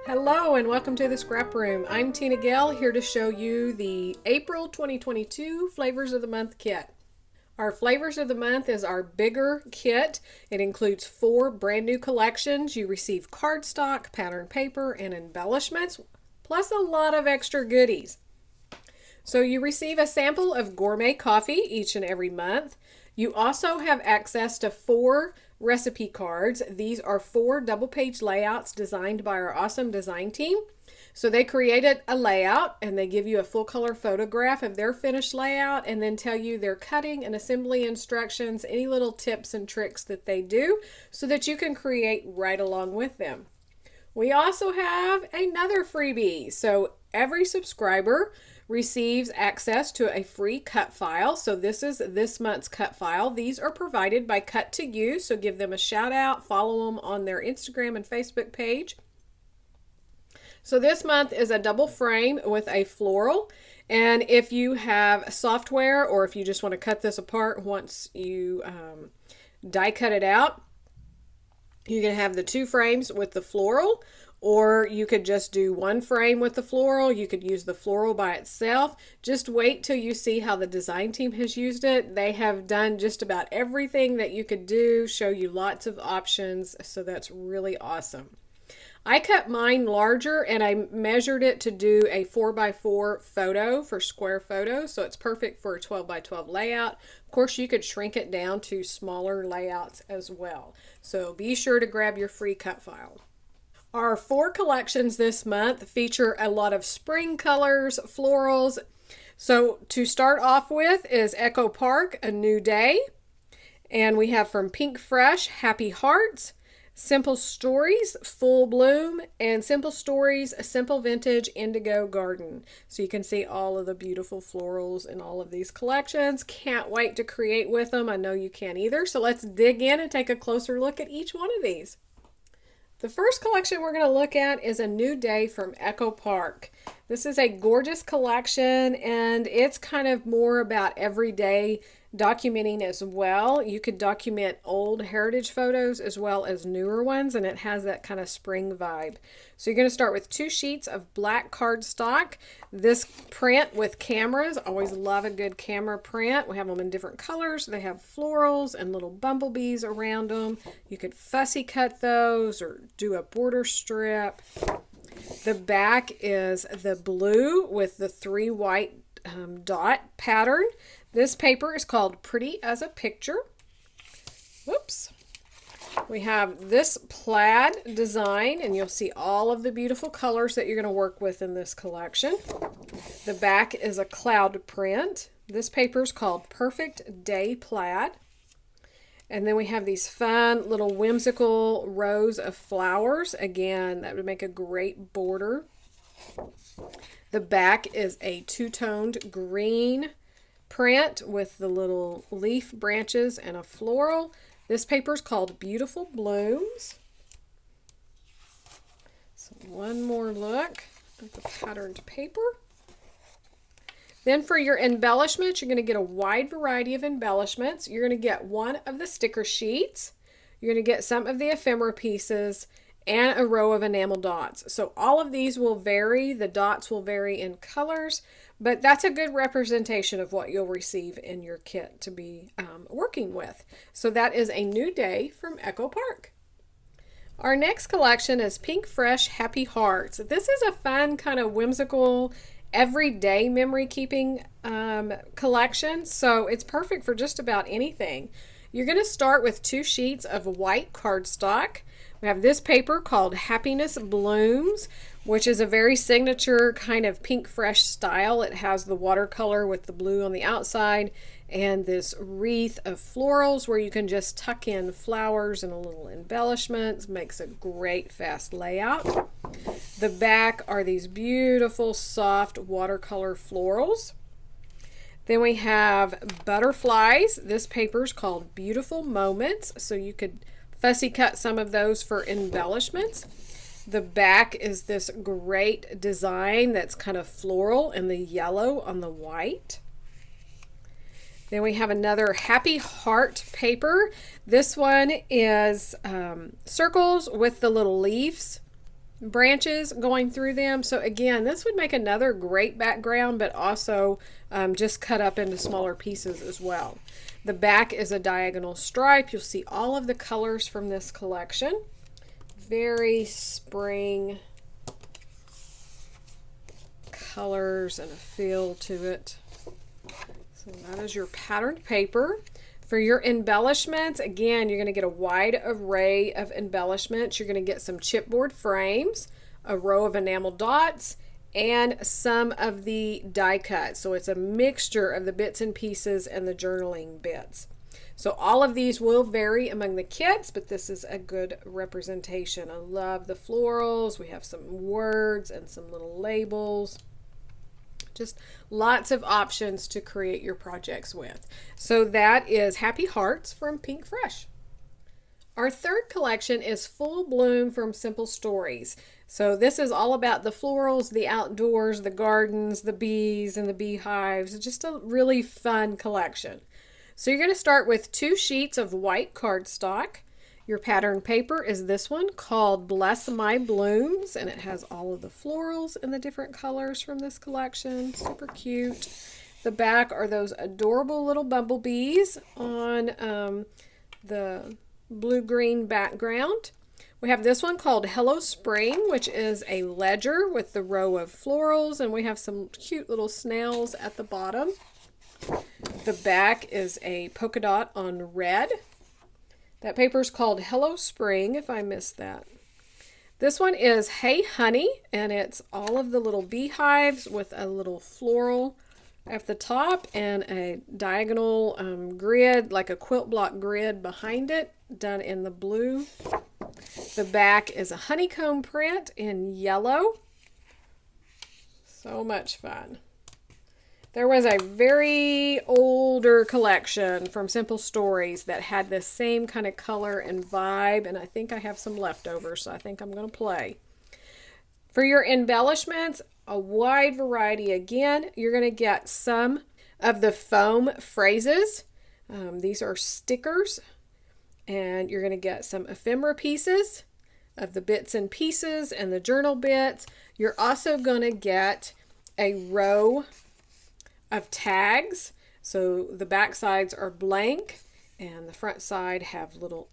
Hello and welcome to the Scrap Room. I'm Tina Gale, here to show you the April 2022 Flavors of the Month kit. Our Flavors of the Month is our bigger kit. It includes 4 brand new collections. You receive cardstock, pattern paper, and embellishments, plus a lot of extra goodies. So you receive a sample of gourmet coffee each and every month. You also have access to 4 recipe cards. These are 4 double-page layouts designed by our awesome design team. So they created a layout and they give you a full color photograph of their finished layout and then tell you their cutting and assembly instructions, any little tips and tricks that they do so that you can create right along with them. We also have another freebie. So every subscriber receives access to a free cut file. So this is this month's cut file. These are provided by Cut to You, so give them a shout out, follow them on their Instagram and Facebook page. So this month is a double frame with a floral, and if you have software or if you just want to cut this apart once you die cut it out, you can have the 2 frames with the floral, or you could just do 1 frame with the floral. You could use the floral by itself. Just wait till you see how the design team has used it. They have done just about everything that you could do, show you lots of options, so that's really awesome. I cut mine larger and I measured it to do a 4x4 photo for square photos, so it's perfect for a 12x12 layout. Of course, you could shrink it down to smaller layouts as well. So be sure to grab your free cut file. Our 4 collections this month feature a lot of spring colors, florals. So to start off with is Echo Park, A New Day. And we have from Pink Fresh, Happy Hearts, Simple Stories, Full Bloom, and Simple Stories, a Simple Vintage Indigo Garden. So you can see all of the beautiful florals in all of these collections. Can't wait to create with them. I know you can either. So let's dig in and take a closer look at each one of these. The first collection we're going to look at is A New Day from Echo Park. This is a gorgeous collection and it's kind of more about everyday documenting as well. You could document old heritage photos as well as newer ones, and it has that kind of spring vibe. So you're going to start with 2 sheets of black cardstock. This print with cameras, always love a good camera print. We have them in different colors. They have florals and little bumblebees around them. You could fussy cut those or do a border strip. The back is the blue with the 3 white dot pattern. This paper is called Pretty as a Picture. Whoops. We have this plaid design, and you'll see all of the beautiful colors that you're going to work with in this collection. The back is a cloud print. This paper is called Perfect Day Plaid. And then we have these fun little whimsical rows of flowers. Again, that would make a great border. The back is a 2-toned green print with the little leaf branches and a floral. This paper is called Beautiful Blooms. So one more look at the patterned paper. Then for your embellishments, you're going to get a wide variety of embellishments. You're going to get one of the sticker sheets. You're going to get some of the ephemera pieces and a row of enamel dots. So all of these will vary. The dots will vary in colors, but that's a good representation of what you'll receive in your kit to be working with. So that is A New Day from Echo Park. Our next collection is Pink Fresh Happy Hearts. This is a fun kind of whimsical everyday memory keeping collection, so it's perfect for just about anything. You're going to start with 2 sheets of white cardstock. We have this paper called Happiness Blooms, which is a very signature kind of Pink Fresh style. It has the watercolor with the blue on the outside and this wreath of florals where you can just tuck in flowers and a little embellishments. Makes a great fast layout. The back are these beautiful soft watercolor florals. Then we have butterflies. This paper is called Beautiful Moments, so you could fussy cut some of those for embellishments. The back is this great design that's kind of floral and the yellow on the white. Then we have another Happy Heart paper. This one is circles with the little leaves branches going through them. So again, this would make another great background, but also just cut up into smaller pieces as well. The back is a diagonal stripe. You'll see all of the colors from this collection. Very spring colors and a feel to it. So that is your patterned paper. For your embellishments, again, you're going to get a wide array of embellishments. You're going to get some chipboard frames, a row of enamel dots, and some of the die cuts. So it's a mixture of the bits and pieces and the journaling bits. So all of these will vary among the kits, but this is a good representation. I love the florals. We have some words and some little labels. Just lots of options to create your projects with. So that is Happy Hearts from Pink Fresh. Our third collection is Full Bloom from Simple Stories. So this is all about the florals, the outdoors, the gardens, the bees and the beehives. Just a really fun collection. So you're going to start with 2 sheets of white cardstock. Your pattern paper is this one called Bless My Blooms, and it has all of the florals in the different colors from this collection. Super cute. The back are those adorable little bumblebees on the blue-green background. We have this one called Hello Spring, which is a ledger with the row of florals, and we have some cute little snails at the bottom. The back is a polka dot on red. That paper is called Hello Spring, if I missed that. This one is Hey Honey, and it's all of the little beehives with a little floral at the top and a diagonal grid, like a quilt block grid behind it, done in the blue. The back is a honeycomb print in yellow. So much fun. There was a very older collection from Simple Stories that had this same kind of color and vibe, and I think I have some leftovers, so I think I'm going to play. For your embellishments, a wide variety again. You're going to get some of the foam phrases. These are stickers, and you're going to get some ephemera pieces of the bits and pieces and the journal bits. You're also going to get a row of tags. So the back sides are blank and the front side have little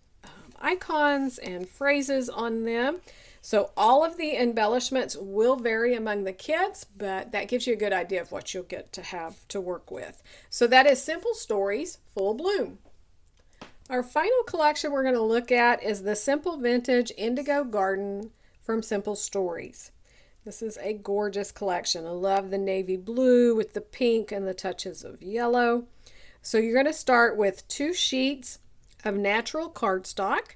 icons and phrases on them. So all of the embellishments will vary among the kits, but that gives you a good idea of what you'll get to have to work with. So that is Simple Stories Full Bloom. Our final collection we're going to look at is the Simple Vintage Indigo Garden from Simple Stories. This is a gorgeous collection. I love the navy blue with the pink and the touches of yellow. So you're going to start with 2 sheets of natural cardstock.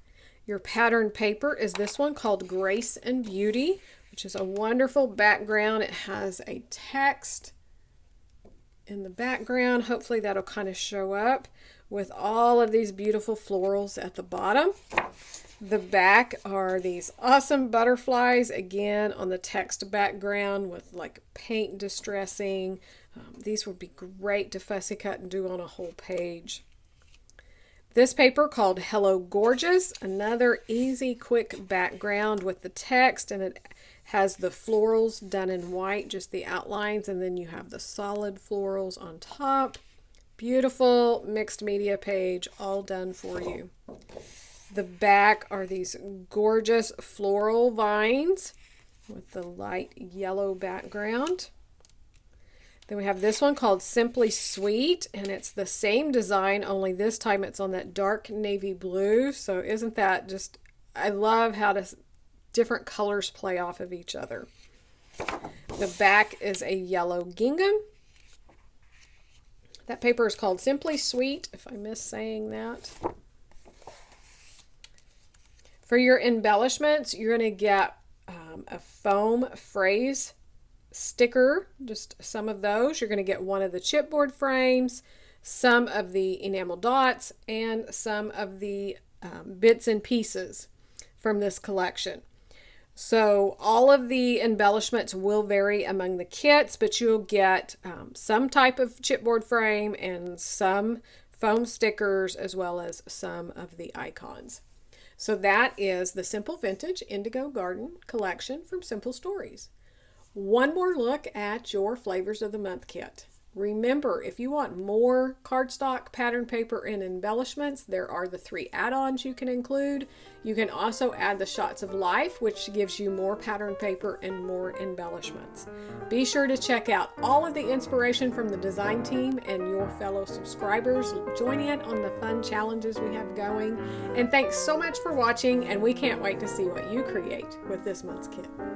Your pattern paper is this one called Grace and Beauty, which is a wonderful background. It has a text in the background. Hopefully that'll kind of show up with all of these beautiful florals at the bottom. The back are these awesome butterflies, again on the text background with like paint distressing. These would be great to fussy cut and do on a whole page. This paper called Hello Gorgeous, another easy, quick background with the text, and it has the florals done in white, just the outlines, and then you have the solid florals on top. Beautiful mixed media page, all done for you. The back are these gorgeous floral vines with the light yellow background. Then we have this one called Simply Sweet, and it's the same design, only this time it's on that dark navy blue. So isn't that just, I love how different colors play off of each other. The back is a yellow gingham. That paper is called Simply Sweet, if I miss saying that. For your embellishments, you're going to get a foam phrase sticker, just some of those. You're going to get one of the chipboard frames, some of the enamel dots, and some of the bits and pieces from this collection. So all of the embellishments will vary among the kits, but you'll get some type of chipboard frame and some foam stickers as well as some of the icons. So that is the Simple Vintage Indigo Garden collection from Simple Stories. One more look at your Flavors of the Month kit. Remember, if you want more cardstock, pattern paper, and embellishments, there are the 3 add-ons you can include. You can also add the Shots of Life, which gives you more pattern paper and more embellishments. Be sure to check out all of the inspiration from the design team and your fellow subscribers. Join in on the fun challenges we have going. And thanks so much for watching, and we can't wait to see what you create with this month's kit.